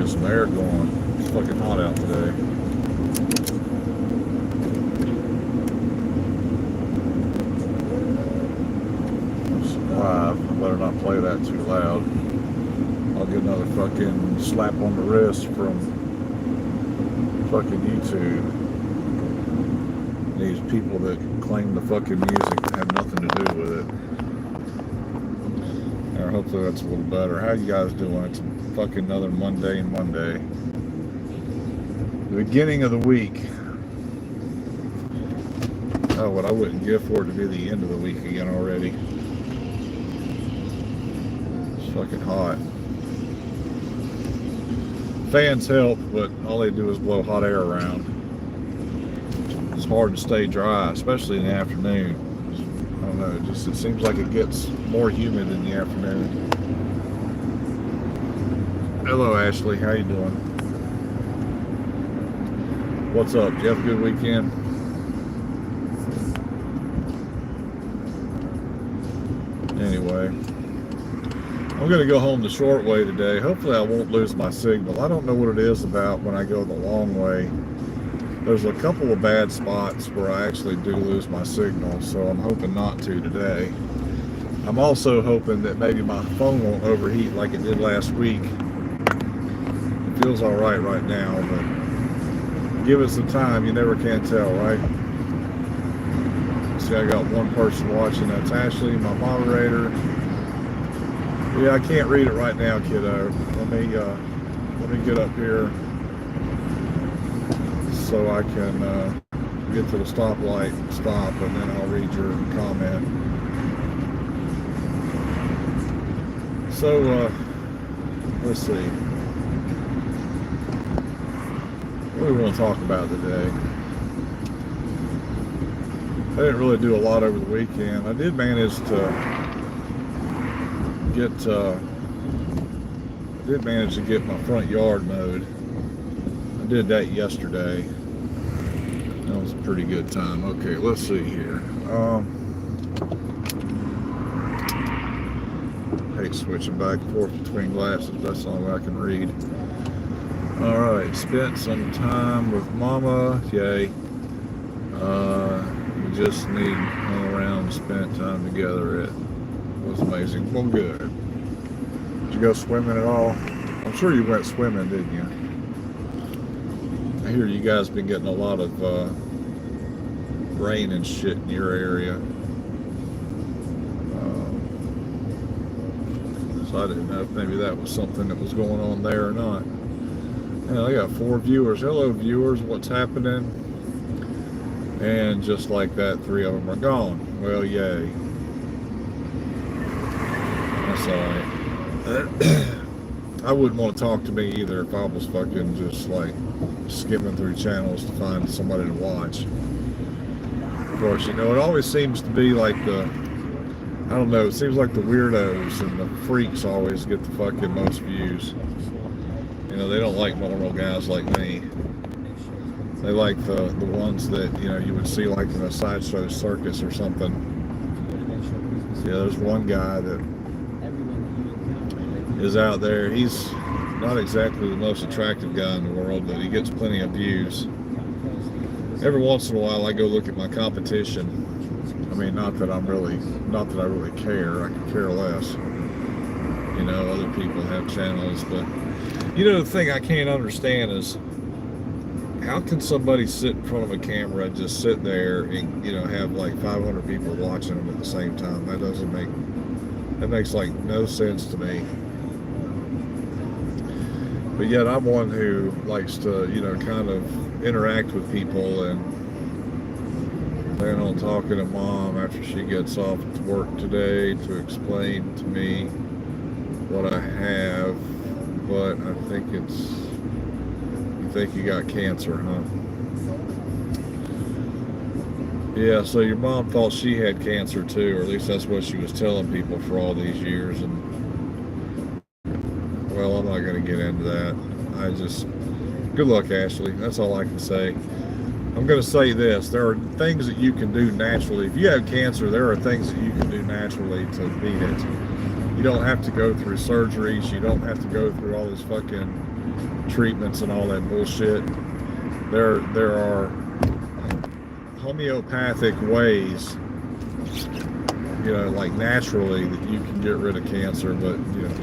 get some air going. It's fucking hot out today. It's live. I better not play that too loud. I'll get another fucking slap on the wrist from fucking YouTube. These people that claim the fucking music have nothing to do with it. Or hopefully that's a little better. How you guys doing? It's fucking another Mundaine Monday. The beginning of the week. Oh, what I wouldn't give for it to be the end of the week again already. It's fucking hot. Fans help, but all they do is blow hot air around. It's hard to stay dry, especially in the afternoon. I don't know, it seems like it gets more humid in the afternoon. Hello Ashley, how you doing? What's up? Did you have a good weekend? Anyway, I'm going to go home the short way today. Hopefully I won't lose my signal. I don't know what it is about when I go the long way. There's a couple of bad spots where I actually do lose my signal, so I'm hoping not to today. I'm also hoping that maybe my phone won't overheat like it did last week. It feels all right now, but give it some time. You never can tell, right? See, I got one person watching. That's Ashley, my moderator. Yeah, I can't read it right now, kiddo. Let me get up here so I can get to the stoplight and stop, and then I'll read your comment. So, let's see. What do we want to talk about today? I didn't really do a lot over the weekend. I did manage to get my front yard mowed. I did that yesterday. That was a pretty good time. Okay, let's see here. I hate switching back and forth between glasses. That's the only way I can read. Alright, spent some time with Mama. Yay. We just need hung around, spent time together. It was amazing. Well, good. Did you go swimming at all? I'm sure you went swimming, didn't you? I hear you guys been getting a lot of rain and shit in your area. So I didn't know if maybe that was something that was going on there or not. Yeah, I got 4 viewers. Hello, viewers. What's happening? And just like that, 3 of them are gone. Well, yay. That's alright. I wouldn't want to talk to me either if I was fucking just like skimming through channels to find somebody to watch. Of course, you know, it always seems to be like I don't know, it seems like the weirdos and the freaks always get the fucking most views. You know, they don't like normal guys like me. They like the ones that, you know, you would see like in a sideshow circus or something. Yeah, there's one guy that is out there. He's not exactly the most attractive guy in the world, but he gets plenty of views. Every once in a while I go look at my competition. I mean, not that I really care. I could care less. You know, other people have channels, but you know, the thing I can't understand is how can somebody sit in front of a camera and just sit there and, you know, have like 500 people watching them at the same time? That makes like no sense to me. But yet I'm one who likes to, you know, kind of interact with people and plan on talking to Mom after she gets off to work today to explain to me what I have. But I think you think you got cancer, huh? Yeah, so your mom thought she had cancer too, or at least that's what she was telling people for all these years. And well, I'm not going to get into that. Good luck, Ashley. That's all I can say. I'm going to say this. There are things that you can do naturally. If you have cancer, there are things that you can do naturally to beat it. You don't have to go through surgeries. You don't have to go through all this fucking treatments and all that bullshit. There are homeopathic ways, you know, like naturally, that you can get rid of cancer, but you know,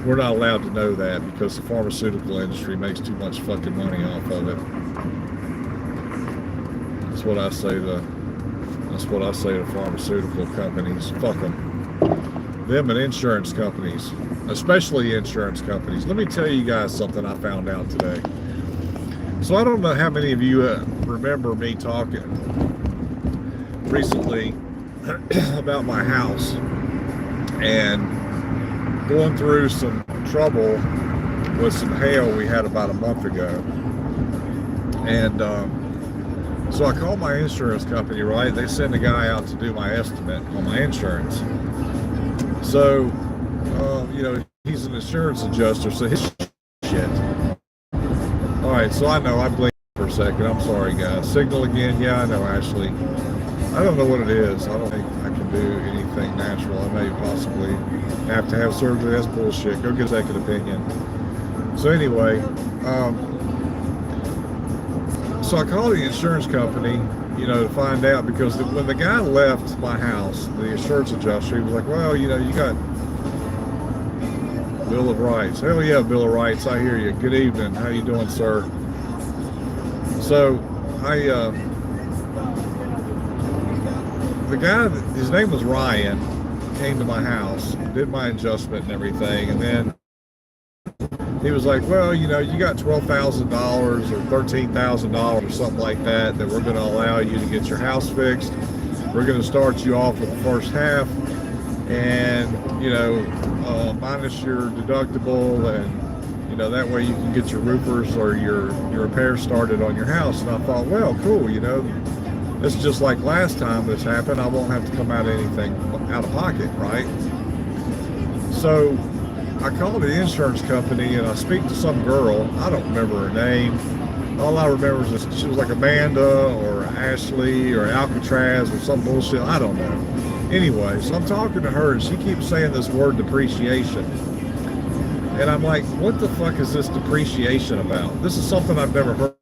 we're not allowed to know that because the pharmaceutical industry makes too much fucking money off of it. That's what I say to pharmaceutical companies. Fuck them. Them and insurance companies, especially insurance companies. Let me tell you guys something I found out today. So I don't know how many of you remember me talking recently about my house and going through some trouble with some hail we had about a month ago. And so I called my insurance company, right? They send a guy out to do my estimate on my insurance. So, you know, he's an insurance adjuster, so his shit. All right, so I know I blinked for a second. I'm sorry, guys. Signal again? Yeah, I know, Ashley. I don't know what it is. I don't think I can do anything natural. I may possibly have to have surgery. That's bullshit. Go get a second opinion. So anyway, so I called the insurance company, you know, to find out, because when the guy left my house, the insurance adjuster, he was like, well, you know, you got Bill of Rights. Hell yeah, Bill of Rights. I hear you. Good evening. How you doing, sir? So the guy, his name was Ryan, came to my house, did my adjustment and everything, and then he was like, well, you know, you got $12,000 or $13,000 or something like that we're going to allow you to get your house fixed. We're going to start you off with the first half, and, you know, minus your deductible, and, you know, that way you can get your roofers or your repairs started on your house. And I thought, well, cool, you know, it's just like last time this happened. I won't have to come out of anything out of pocket, right? So I called the insurance company and I speak to some girl. I don't remember her name. All I remember is that she was like Amanda or Ashley or Alcatraz or some bullshit. I don't know. Anyway, so I'm talking to her and she keeps saying this word depreciation. And I'm like, what the fuck is this depreciation about? This is something I've never heard.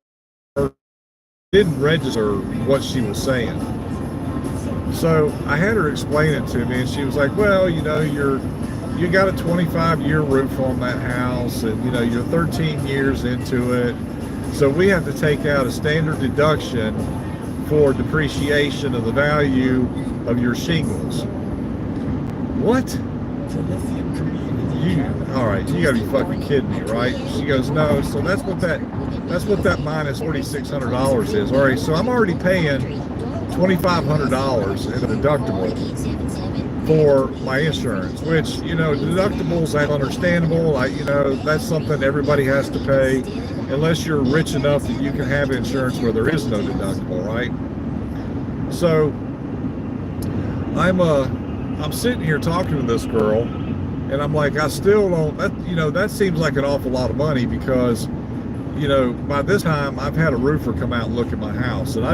Didn't register what she was saying. So I had her explain it to me, and she was like, well, you know, you got a 25-year roof on that house, and, you know, you're 13 years into it, so we have to take out a standard deduction for depreciation of the value of your shingles. What? All right, you gotta be fucking kidding me, right? She goes, no, so that's what that minus $4,600 is. All right, so I'm already paying $2,500 in a deductible for my insurance, which, you know, deductibles, that's understandable. You know, that's something everybody has to pay, unless you're rich enough that you can have insurance where there is no deductible, right? So I'm sitting here talking to this girl, and I'm like, I still don't, that seems like an awful lot of money, because, you know, by this time I've had a roofer come out and look at my house, and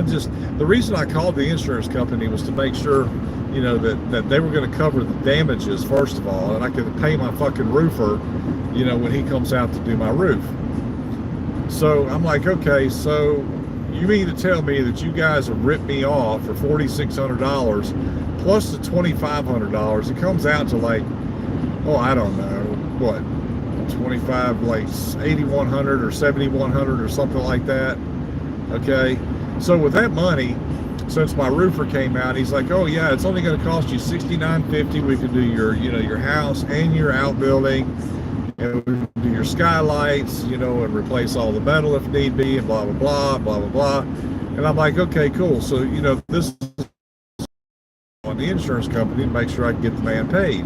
the reason I called the insurance company was to make sure, you know, that they were going to cover the damages first of all, and I could pay my fucking roofer, you know, when he comes out to do my roof. So I'm like, okay, so you mean to tell me that you guys have ripped me off for $4,600 plus the $2,500? It comes out to like, oh, I don't know, what, 25, like 8,100 or 7,100 or something like that. Okay, so with that money, since my roofer came out, he's like, oh yeah, it's only going to cost you $69.50. We can do your house and your outbuilding, and we can do your skylights, you know, and replace all the metal if need be, and blah blah blah blah blah blah. And I'm like, okay, cool. So, you know, this is on the insurance company to make sure I can get the man paid.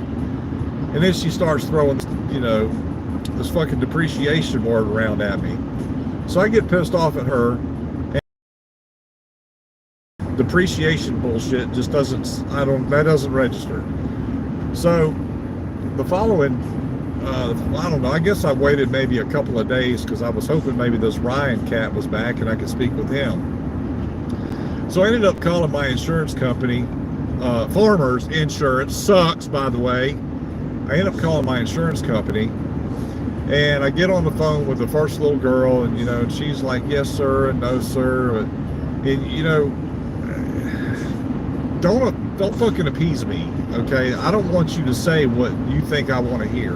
And then she starts throwing, you know, this fucking depreciation word around at me. So I get pissed off at her. And depreciation bullshit just that doesn't register. So the following, I don't know, I guess I waited maybe a couple of days because I was hoping maybe this Ryan cat was back and I could speak with him. So I ended up calling my insurance company. Farmers insurance sucks, by the way. I ended up calling my insurance company, And I get on the phone with the first little girl, and, you know, and she's like, yes, sir, and no, sir. And you know, don't fucking appease me, okay? I don't want you to say what you think I want to hear.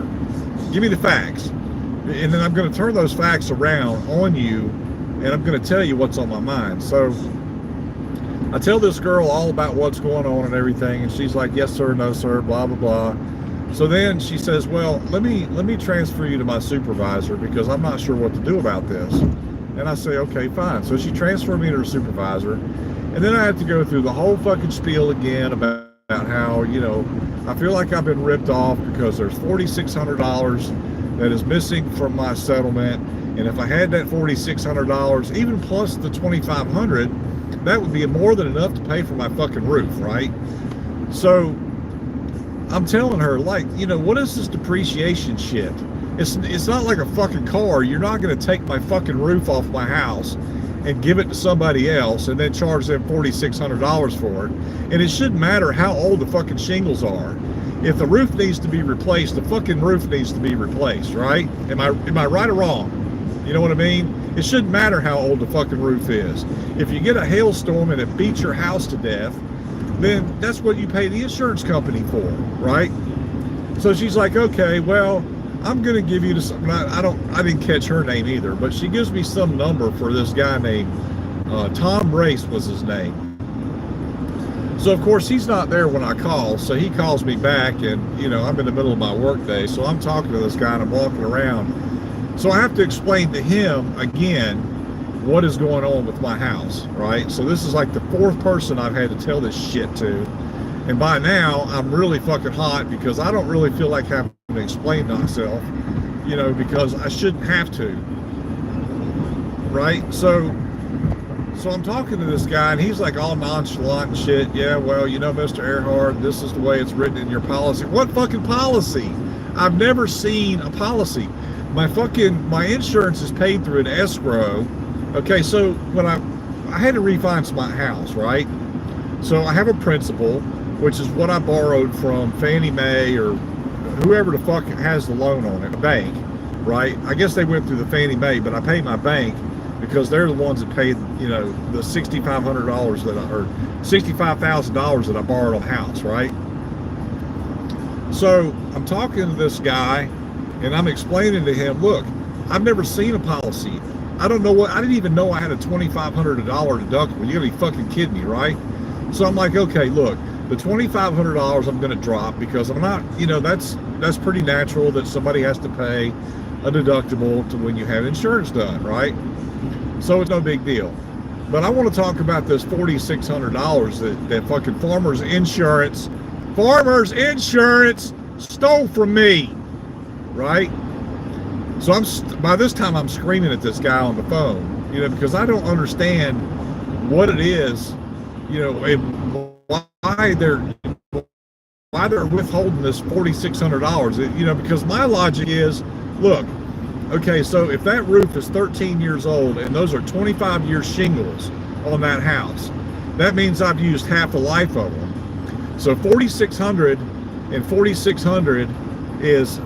Give me the facts. And then I'm going to turn those facts around on you, and I'm going to tell you what's on my mind. So I tell this girl all about what's going on and everything, and she's like, yes, sir, no, sir, blah, blah, blah. So then she says, well, let me transfer you to my supervisor because I'm not sure what to do about this. And I say, okay, fine. So she transferred me to her supervisor. And then I have to go through the whole fucking spiel again about how, you know, I feel like I've been ripped off because there's $4,600 that is missing from my settlement. And if I had that $4,600, even plus the $2,500, that would be more than enough to pay for my fucking roof, right? So I'm telling her, like, you know, what is this depreciation shit? It's not like a fucking car. You're not going to take my fucking roof off my house and give it to somebody else and then charge them $4,600 for it. And it shouldn't matter how old the fucking shingles are. If the roof needs to be replaced, the fucking roof needs to be replaced, right? Am I right or wrong? You know what I mean? It shouldn't matter how old the fucking roof is. If you get a hailstorm and it beats your house to death, then that's what you pay the insurance company for, right? So she's like, okay, well, I'm gonna give you this. I didn't catch her name either, but she gives me some number for this guy named Tom Race was his name. So of course he's not there when I call, so he calls me back, and you know, I'm in the middle of my work day, so I'm talking to this guy and I'm walking around. So I have to explain to him again what is going on with my house, right? So this is like the fourth person I've had to tell this shit to. And by now, I'm really fucking hot because I don't really feel like having to explain myself, you know, because I shouldn't have to, right? So I'm talking to this guy, and he's like all nonchalant and shit. Yeah, well, you know, Mr. Earhart, this is the way it's written in your policy. What fucking policy? I've never seen a policy. My insurance is paid through an escrow. Okay, so when I had to refinance my house, right? So I have a principal, which is what I borrowed from Fannie Mae or whoever the fuck has the loan on it, a bank, right? I guess they went through the Fannie Mae, but I paid my bank because they're the ones that paid, you know, the $6,500 or $65,000 that I borrowed on the house, right? So I'm talking to this guy, and I'm explaining to him, look, I've never seen a policy. I didn't even know I had a $2,500 deductible. You gotta be fucking kidding me, right? So I'm like, okay, look, the $2,500 I'm gonna drop because I'm not, you know, that's pretty natural that somebody has to pay a deductible to when you have insurance done, right? So it's no big deal. But I want to talk about this $4,600 that fucking Farmers Insurance stole from me, right? So by this time I'm screaming at this guy on the phone, you know, because I don't understand what it is, you know, and why they're withholding this $4,600. You know, because my logic is, look, okay, so if that roof is 13 years old and those are 25-year shingles on that house, that means I've used half the life of them. So $4,600 and $4,600 is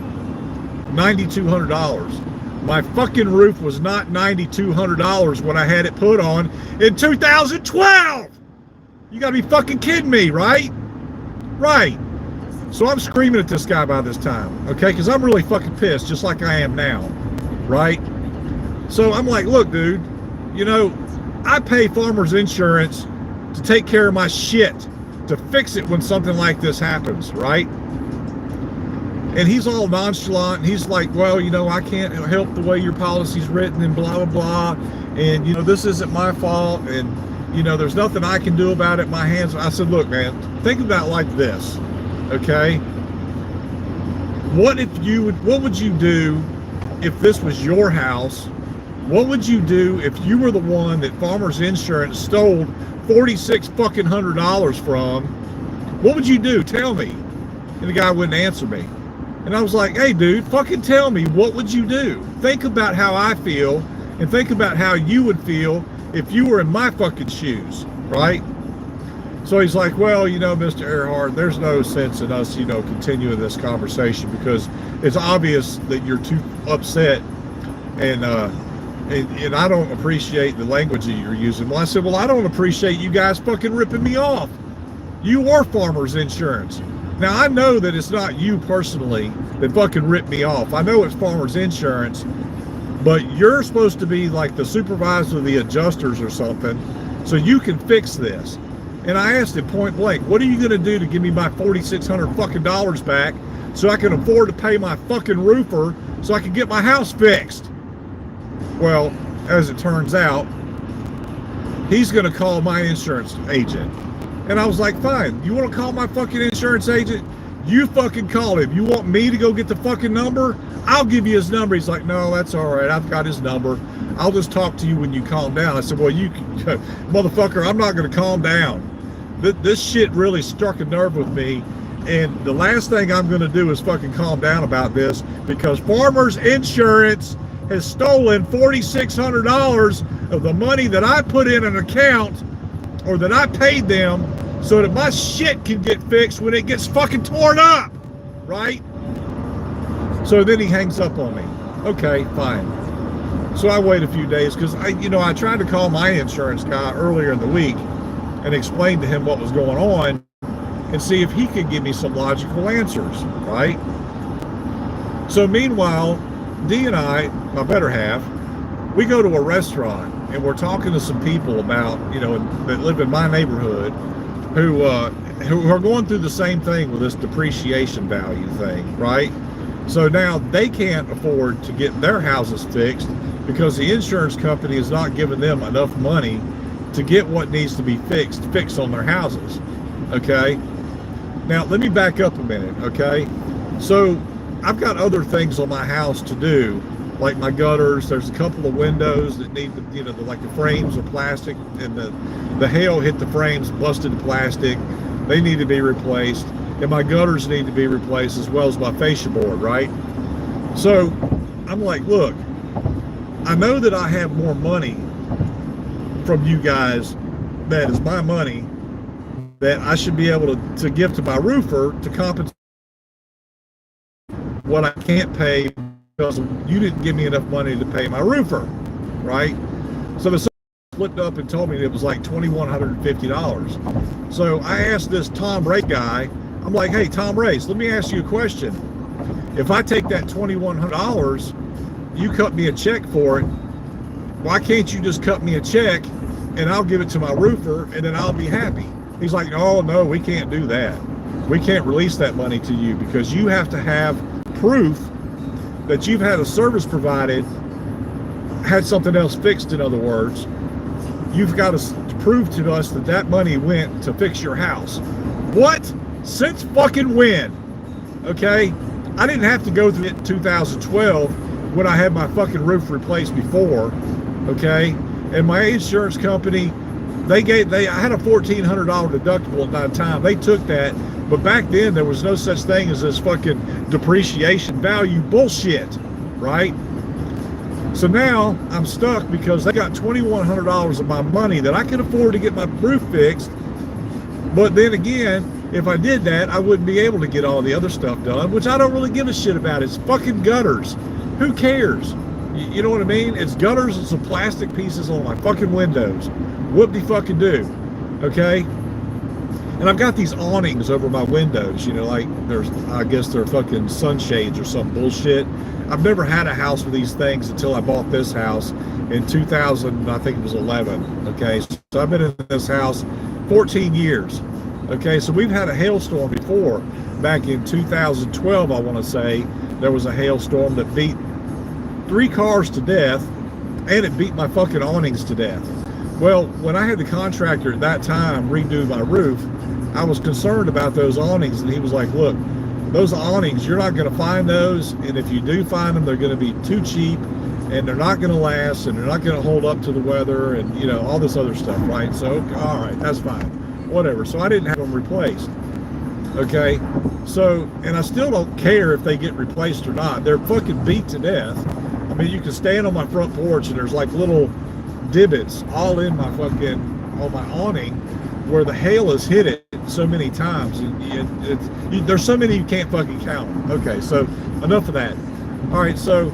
$9,200. My fucking roof was not $9,200 when I had it put on in 2012. You gotta be fucking kidding me, right? Right. So I'm screaming at this guy by this time, okay? Because I'm really fucking pissed, just like I am now, right? So I'm like, look, dude, you know, I pay Farmers Insurance to take care of my shit, to fix it when something like this happens, right? And he's all nonchalant, and he's like, well, you know, I can't help the way your policy's written and blah, blah, blah. And, you know, this isn't my fault. And, you know, there's nothing I can do about it. My hands. I said, look, man, think about it like this, okay? What would you do if this was your house? What would you do if you were the one that Farmers Insurance stole $4,600 from? What would you do? Tell me. And the guy wouldn't answer me. And I was like, hey, dude, fucking tell me, what would you do? Think about how I feel, and think about how you would feel if you were in my fucking shoes, right? So he's like, well, Mr. Earhart, there's no sense in us, continuing this conversation because it's obvious that you're too upset and I don't appreciate the language that you're using. Well, I said, well, I don't appreciate you guys fucking ripping me off. You are Farmers Insurance. Now, I know that it's not you personally that fucking ripped me off. I know it's Farmers Insurance, but you're supposed to be like the supervisor of the adjusters or something, so you can fix this. And I asked him point blank, what are you going to do to give me my $4,600 fucking dollars back so I can afford to pay my fucking roofer so I can get my house fixed? Well, as it turns out, he's going to call my insurance agent. And I was like, fine, you want to call my fucking insurance agent? You fucking call him. You want me to go get the fucking number? I'll give you his number. He's like, no, that's all right. I've got his number. I'll just talk to you when you calm down. I said, well, you motherfucker, I'm not going to calm down. This shit really struck a nerve with me. And the last thing I'm going to do is fucking calm down about this because Farmers Insurance has stolen $4,600 of the money that I put in an account or that I paid them so that my shit can get fixed when it gets fucking torn up, right? So then he hangs up on me. Okay, fine. So I wait a few days because I tried to call my insurance guy earlier in the week and explain to him what was going on and see if he could give me some logical answers, right? So meanwhile, Dee and I, my better half, we go to a restaurant and we're talking to some people about, that live in my neighborhood who are going through the same thing with this depreciation value thing, right? So now they can't afford to get their houses fixed because the insurance company is not giving them enough money to get what needs to be fixed on their houses, okay? Now, let me back up a minute, okay? So I've got other things on my house to do, like my gutters. There's a couple of windows that need to, like the frames are plastic and the hail hit the frames, busted the plastic. They need to be replaced. And my gutters need to be replaced as well as my fascia board, right? So I'm like, look, I know that I have more money from you guys that is my money that I should be able to give to my roofer to compensate what I can't pay because you didn't give me enough money to pay my roofer, right? So the flipped up and told me it was like $2,150. So I asked this Tom Ray guy, I'm like, hey, Tom Race, let me ask you a question. If I take that $2,100, you cut me a check for it, why can't you just cut me a check and I'll give it to my roofer and then I'll be happy? He's like, oh, no, we can't do that. We can't release that money to you because you have to have proof that you've had a service provided, had something else fixed, in other words. You've got to prove to us that that money went to fix your house. What? Since fucking when? Okay? I didn't have to go through it in 2012 when I had my fucking roof replaced before, okay? And my insurance company, I had a $1,400 deductible at that time. They took that, but back then there was no such thing as this fucking depreciation value bullshit, right? So now I'm stuck because they got $2,100 of my money that I can afford to get my roof fixed. But then again, if I did that, I wouldn't be able to get all the other stuff done, which I don't really give a shit about. It's fucking gutters. Who cares? You know what I mean? It's gutters and some plastic pieces on my fucking windows. Whoop-de-fucking do. Okay? And I've got these awnings over my windows, like I guess they're fucking sunshades or some bullshit. I've never had a house with these things until I bought this house in 2000, I think it was 11. Okay? So I've been in this house 14 years. Okay, so we've had a hailstorm before. Back in 2012, I want to say, there was a hailstorm that beat 3 cars to death, and it beat my fucking awnings to death. Well, when I had the contractor at that time redo my roof, I was concerned about those awnings, and he was like, look, those awnings, you're not going to find those, and if you do find them, they're going to be too cheap, and they're not going to last, and they're not going to hold up to the weather, and all this other stuff, right? So, all right, that's fine. Whatever. So I didn't have them replaced. Okay, so, and I still don't care if they get replaced or not. They're fucking beat to death. I mean, you can stand on my front porch and there's like little divots all in my fucking, on my awning where the hail has hit it so many times. There's so many you can't fucking count. Okay, so enough of that. All right, so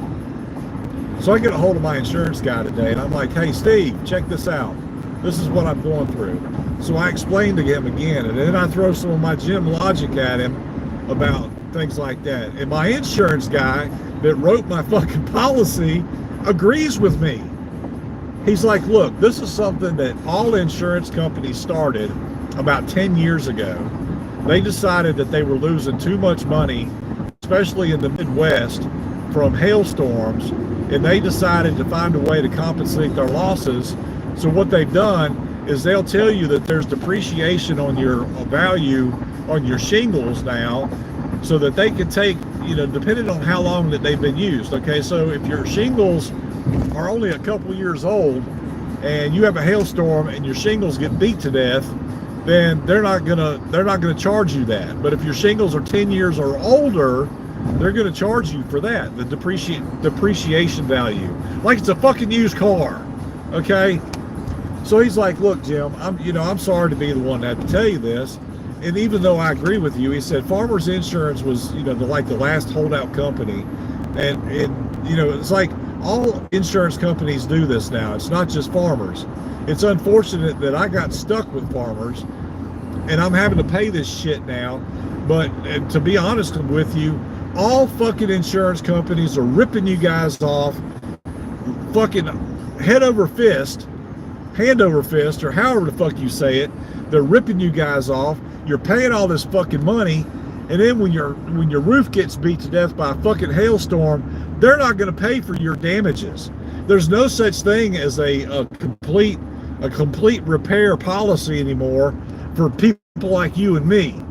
I get a hold of my insurance guy today, and I'm like, hey, Steve, check this out. This is what I'm going through. So I explained to him again, and then I throw some of my gym logic at him about things like that. And my insurance guy that wrote my fucking policy agrees with me. He's like, look, this is something that all insurance companies started about 10 years ago. They decided that they were losing too much money, especially in the Midwest, from hailstorms, and they decided to find a way to compensate their losses. So what they've done is they'll tell you that there's depreciation on your value on your shingles now, so that they can take, depending on how long that they've been used. Okay, so if your shingles are only a couple years old and you have a hailstorm and your shingles get beat to death, then they're not gonna charge you that. But if your shingles are 10 years or older, they're gonna charge you for that, the depreciation value, like it's a fucking used car. Okay, so he's like, look, Jim, I'm sorry to be the one that had to tell you this. And even though I agree with you, he said Farmers Insurance was, the last holdout company, and it's like all insurance companies do this now. It's not just Farmers. It's unfortunate that I got stuck with Farmers, and I'm having to pay this shit now. But to be honest with you, all fucking insurance companies are ripping you guys off, fucking hand over fist, or however the fuck you say it. They're ripping you guys off. You're paying all this fucking money, and then when your roof gets beat to death by a fucking hailstorm, they're not going to pay for your damages. There's no such thing as a complete repair policy anymore for people like you and me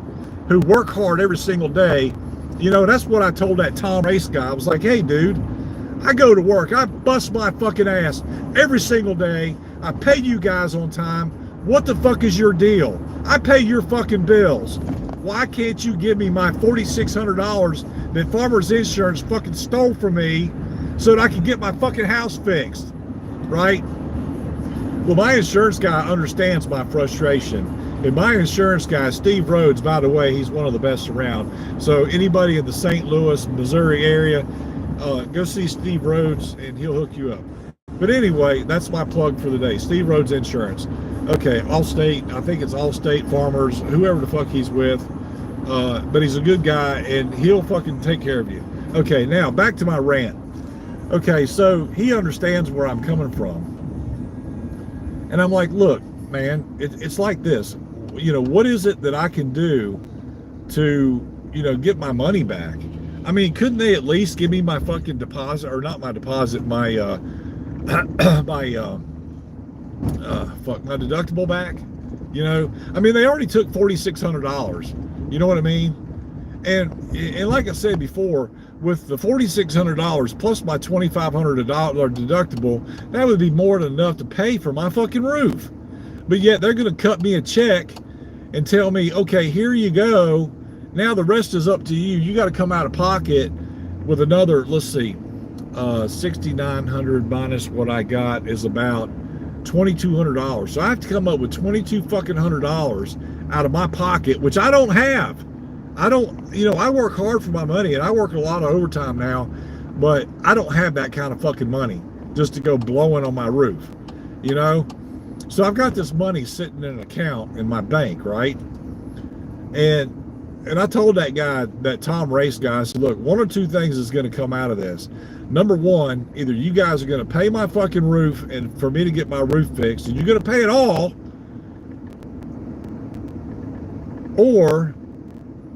who work hard every single day. That's what I told that Tom Race guy. I was like, hey, dude, I go to work. I bust my fucking ass every single day. I pay you guys on time. What the fuck is your deal? I pay your fucking bills. Why can't you give me my $4,600 that Farmers Insurance fucking stole from me so that I can get my fucking house fixed, right? Well, my insurance guy understands my frustration. And my insurance guy, Steve Rhodes, by the way, he's one of the best around. So anybody in the St. Louis, Missouri area, go see Steve Rhodes and he'll hook you up. But anyway, that's my plug for the day. Steve Rhodes Insurance. Okay, Allstate, I think it's Allstate, Farmers, whoever the fuck he's with. But he's a good guy and he'll fucking take care of you. Okay, now back to my rant. Okay, so he understands where I'm coming from. And I'm like, look, man, it's like this. What is it that I can do to, get my money back? I mean, couldn't they at least give me my fucking deposit, or not my deposit, my my deductible back? I mean, they already took $4,600. You know what I mean? And like I said before, with the $4,600 plus my $2,500 deductible, that would be more than enough to pay for my fucking roof. But yet they're going to cut me a check and tell me, okay, here you go. Now the rest is up to you. You got to come out of pocket with another, let's see, 6,900 minus what I got is about $2,200. So I have to come up with $2,200 out of my pocket, which I don't have. I don't, I work hard for my money and I work a lot of overtime now, but I don't have that kind of fucking money just to go blowing on my roof, So I've got this money sitting in an account in my bank, right? And I told that guy, that Tom Race guy, I said, look, one or two things is going to come out of this. Number one, either you guys are going to pay my fucking roof and for me to get my roof fixed, and you're going to pay it all, or,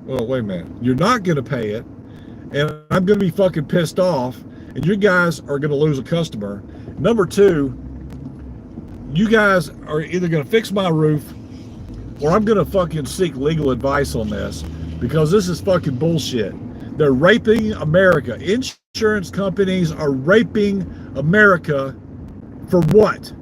well, wait a minute, you're not going to pay it, and I'm going to be fucking pissed off, and you guys are going to lose a customer. Number two, you guys are either going to fix my roof, or I'm going to fucking seek legal advice on this, because this is fucking bullshit. They're raping America. Insurance companies are raping America for what?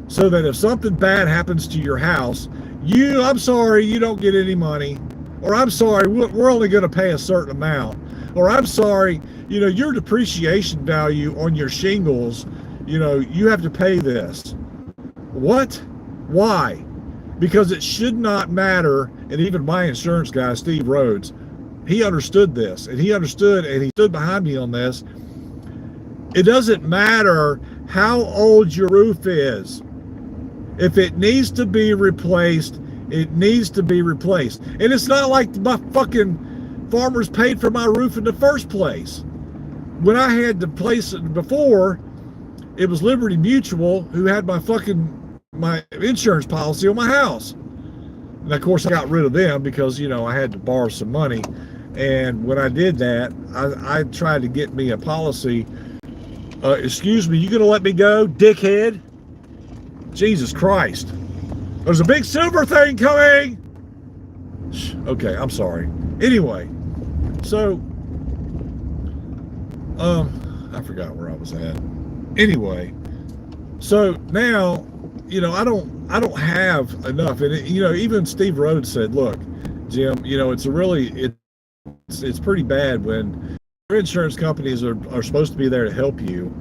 So that if something bad happens to your house, I'm sorry, you don't get any money. Or I'm sorry, we're only going to pay a certain amount. Or I'm sorry, your depreciation value on your shingles, you have to pay this. What? Why? because it should not matter. And even my insurance guy, Steve Rhodes, he understood this, and he stood behind me on this. It doesn't matter how old your roof is. If it needs to be replaced, it needs to be replaced. And it's not like my fucking farmers paid for my roof in the first place. When I had to place it before, it was Liberty Mutual who had my insurance policy on my house. And of course I got rid of them because, you know, I had to borrow some money. And when I did that, I tried to get me a policy. Excuse me, you gonna let me go, dickhead? Jesus Christ. There's a big silver thing coming. Okay, I'm sorry. Anyway, so I forgot where I was at. Anyway, so now, you know, I don't have enough. And you know, even Steve Rhodes said, look, Jim, you know, it's pretty bad when insurance companies are supposed to be there to help you,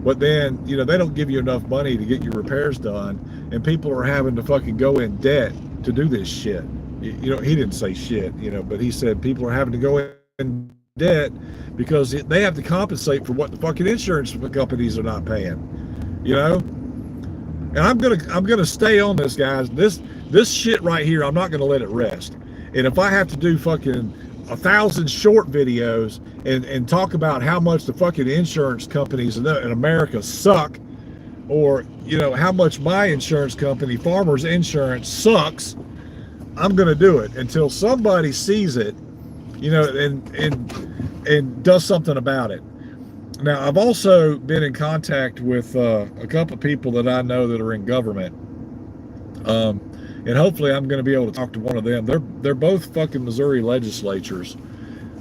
but then, you know, they don't give you enough money to get your repairs done, and people are having to fucking go in debt to do this shit. You know, he didn't say shit, you know, but he said people are having to go in debt because they have to compensate for what the fucking insurance companies are not paying, you know. And I'm gonna stay on this, guys. This shit right here, I'm not gonna let it rest. And if I have to do fucking 1,000 short videos and talk about how much the fucking insurance companies in America suck, or, you know, how much my insurance company, Farmers Insurance, sucks, I'm gonna do it until somebody sees it, you know, and does something about it. Now, I've also been in contact with a couple of people that I know that are in government, and hopefully I'm going to be able to talk to one of them. They're both fucking Missouri legislatures,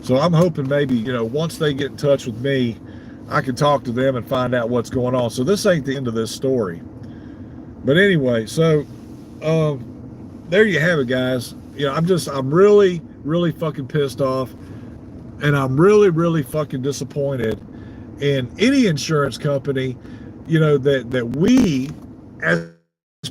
so I'm hoping maybe, you know, once they get in touch with me, I can talk to them and find out what's going on. So this ain't the end of this story, but anyway, so there you have it, guys. You know, I'm really fucking pissed off, and I'm really fucking disappointed in any insurance company, you know, that we as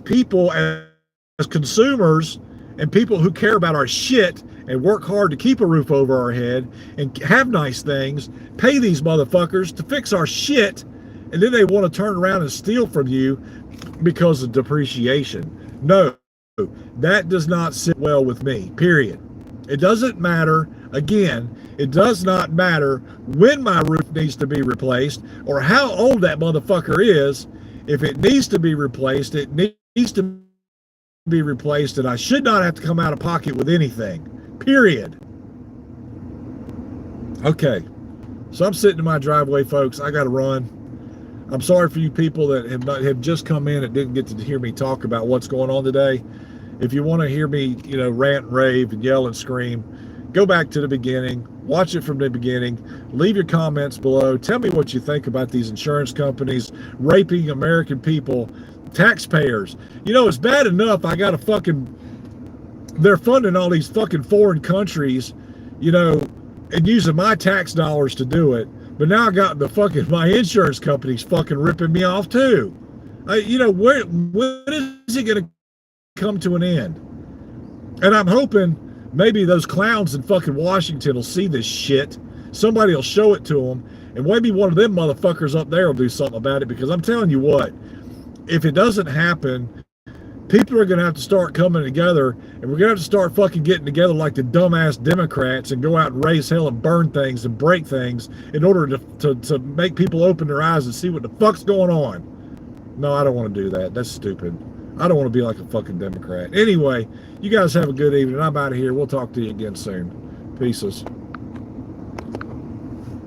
people, as consumers, and people who care about our shit and work hard to keep a roof over our head and have nice things, pay these motherfuckers to fix our shit, and then they want to turn around and steal from you because of depreciation. No, that does not sit well with me, period. It doesn't matter, again, it does not matter when my roof needs to be replaced or how old that motherfucker is. If it needs to be replaced, it needs to be replaced, and I should not have to come out of pocket with anything, period. Okay, so I'm sitting in my driveway, folks. I gotta run. I'm sorry for you people that have just come in and didn't get to hear me talk about what's going on today. If you want to hear me, you know, rant and rave and yell and scream, go back to the beginning, watch it from the beginning, leave your comments below, tell me what you think about these insurance companies raping American people, taxpayers. You know, it's bad enough they're funding all these fucking foreign countries, you know, and using my tax dollars to do it, but now I got my insurance companies fucking ripping me off too. You know, when is it gonna come to an end? And I'm hoping maybe those clowns in fucking Washington will see this shit. Somebody will show it to them, and maybe one of them motherfuckers up there will do something about it, because I'm telling you what, if it doesn't happen, people are going to have to start coming together, and we're going to have to start fucking getting together like the dumbass Democrats and go out and raise hell and burn things and break things in order to make people open their eyes and see what the fuck's going on. No, I don't want to do that. That's stupid. I don't want to be like a fucking Democrat. Anyway, you guys have a good evening. I'm out of here. We'll talk to you again soon. Peace.